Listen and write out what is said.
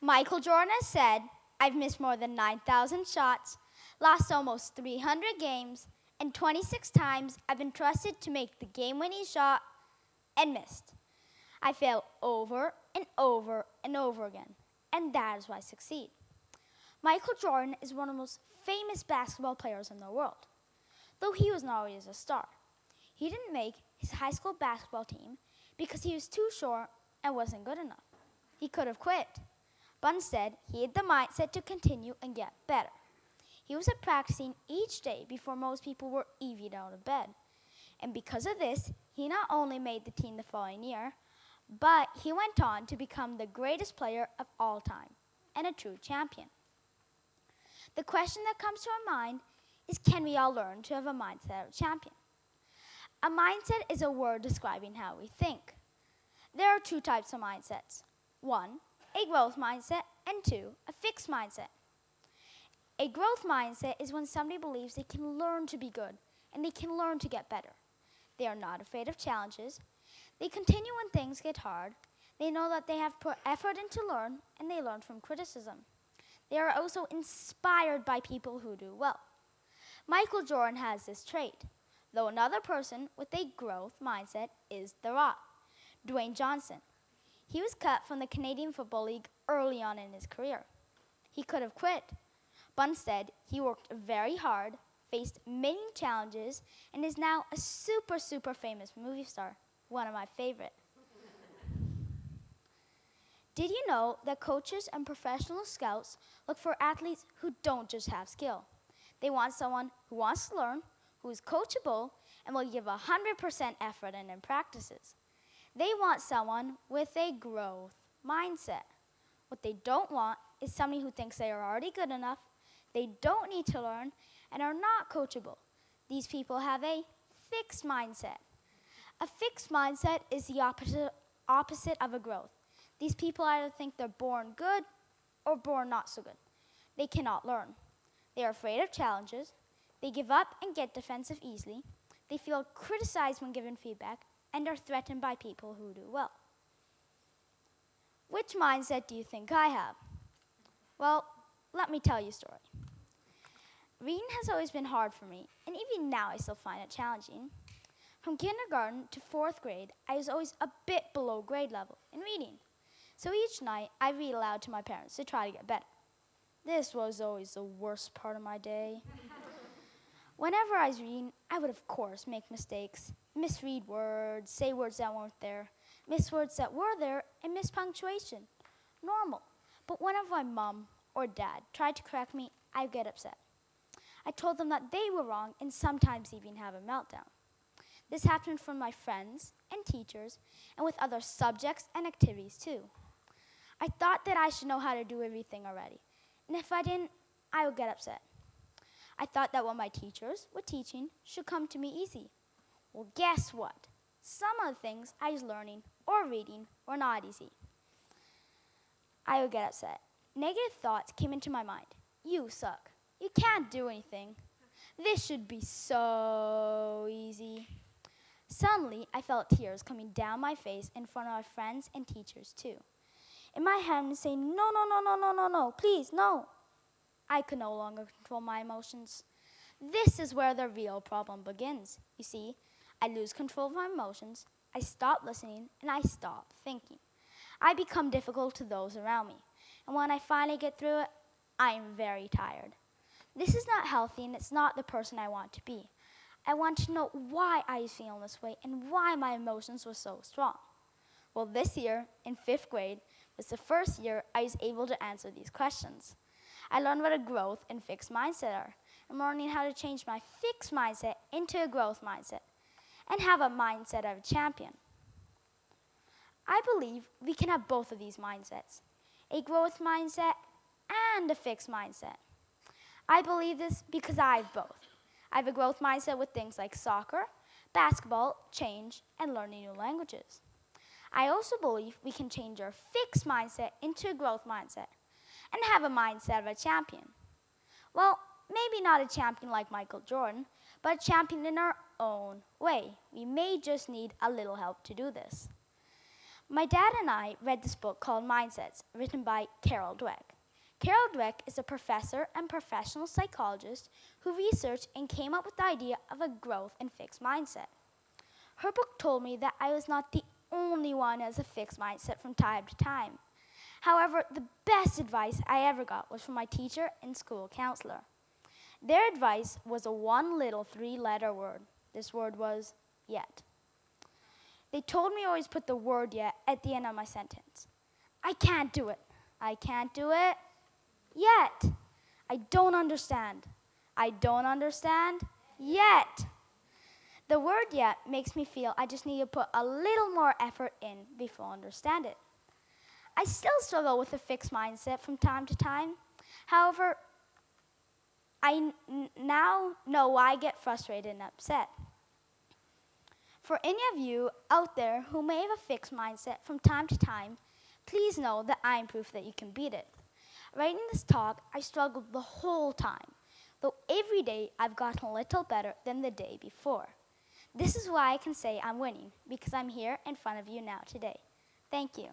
Michael Jordan has said, I've missed more than 9,000 shots, lost almost 300 games, and 26 times I've been trusted to make the game-winning shot and missed. I fail over and over and over again, and that is why I succeed. Michael Jordan is one of the most famous basketball players in the world, though he was not always a star. He didn't make his high school basketball team because he was too short and wasn't good enough. He could have quit, but instead he had the mindset to continue and get better. He was practicing each day before most people were even out of bed. And because of this, he not only made the team the following year, but he went on to become the greatest player of all time and a true champion. The question that comes to our mind is, can we all learn to have a mindset of a champion? A mindset is a word describing how we think. There are two types of mindsets. One, a growth mindset, and two, a fixed mindset. A growth mindset is when somebody believes they can learn to be good and they can learn to get better. They are not afraid of challenges. They continue when things get hard. They know that they have put effort into learn, and they learn from criticism. They are also inspired by people who do well. Michael Jordan has this trait, though another person with a growth mindset is The Rock, Dwayne Johnson. He was cut from the Canadian Football League early on in his career. He could have quit, but instead he worked very hard, faced many challenges, and is now a super famous movie star, one of my favorite. Did you know that coaches and professional scouts look for athletes who don't just have skill? They want someone who wants to learn, who is coachable, and will give 100% effort in practices. They want someone with a growth mindset. What they don't want is somebody who thinks they are already good enough, they don't need to learn, and are not coachable. These people have a fixed mindset. A fixed mindset is the opposite of a growth. These people either think they're born good or born not so good. They cannot learn. They are afraid of challenges. They give up and get defensive easily. They feel criticized when given feedback and are threatened by people who do well. Which mindset do you think I have? Well, let me tell you a story. Reading has always been hard for me, and even now I still find it challenging. From kindergarten to 4th grade, I was always a bit below grade level in reading. So each night, I read aloud to my parents to try to get better. This was always the worst part of my day. Whenever I was reading, I would of course make mistakes, misread words, say words that weren't there, miss words that were there, and miss punctuation. Normal. But whenever my mom or dad tried to correct me, I'd get upset. I told them that they were wrong and sometimes even have a meltdown. This happened from my friends and teachers and with other subjects and activities too. I thought that I should know how to do everything already, and if I didn't, I would get upset. I thought that what my teachers were teaching should come to me easy. Well, guess what? Some of the things I was learning or reading were not easy. I would get upset. Negative thoughts came into my mind. You suck. You can't do anything. This should be so easy. Suddenly, I felt tears coming down my face in front of my friends and teachers too. In my head, I was saying, no, please, no. I could no longer control my emotions. This is where the real problem begins. You see, I lose control of my emotions, I stop listening, and I stop thinking. I become difficult to those around me. And when I finally get through it, I am very tired. This is not healthy, and it's not the person I want to be. I want to know why I was feeling this way and why my emotions were so strong. Well, this year, in 5th grade, was the first year I was able to answer these questions. I learned what a growth and fixed mindset are. I'm learning how to change my fixed mindset into a growth mindset and have a mindset of a champion. I believe we can have both of these mindsets, a growth mindset and a fixed mindset. I believe this because I have both. I have a growth mindset with things like soccer, basketball, change, and learning new languages. I also believe we can change our fixed mindset into a growth mindset and have a mindset of a champion. Well, maybe not a champion like Michael Jordan, but a champion in our own way. We may just need a little help to do this. My dad and I read this book called Mindsets, written by Carol Dweck. Carol Dweck is a professor and professional psychologist who researched and came up with the idea of a growth and fixed mindset. Her book told me that I was not the only one who has a fixed mindset from time to time. However, the best advice I ever got was from my teacher and school counselor. Their advice was a one little three-letter word. This word was yet. They told me always put the word yet at the end of my sentence. I can't do it. I can't do it yet. I don't understand. I don't understand yet. The word yet makes me feel I just need to put a little more effort in before I understand it. I still struggle with a fixed mindset from time to time. However, I now know why I get frustrated and upset. For any of you out there who may have a fixed mindset from time to time, please know that I am proof that you can beat it. Writing this talk, I struggled the whole time, though every day I've gotten a little better than the day before. This is why I can say I'm winning, because I'm here in front of you now today. Thank you.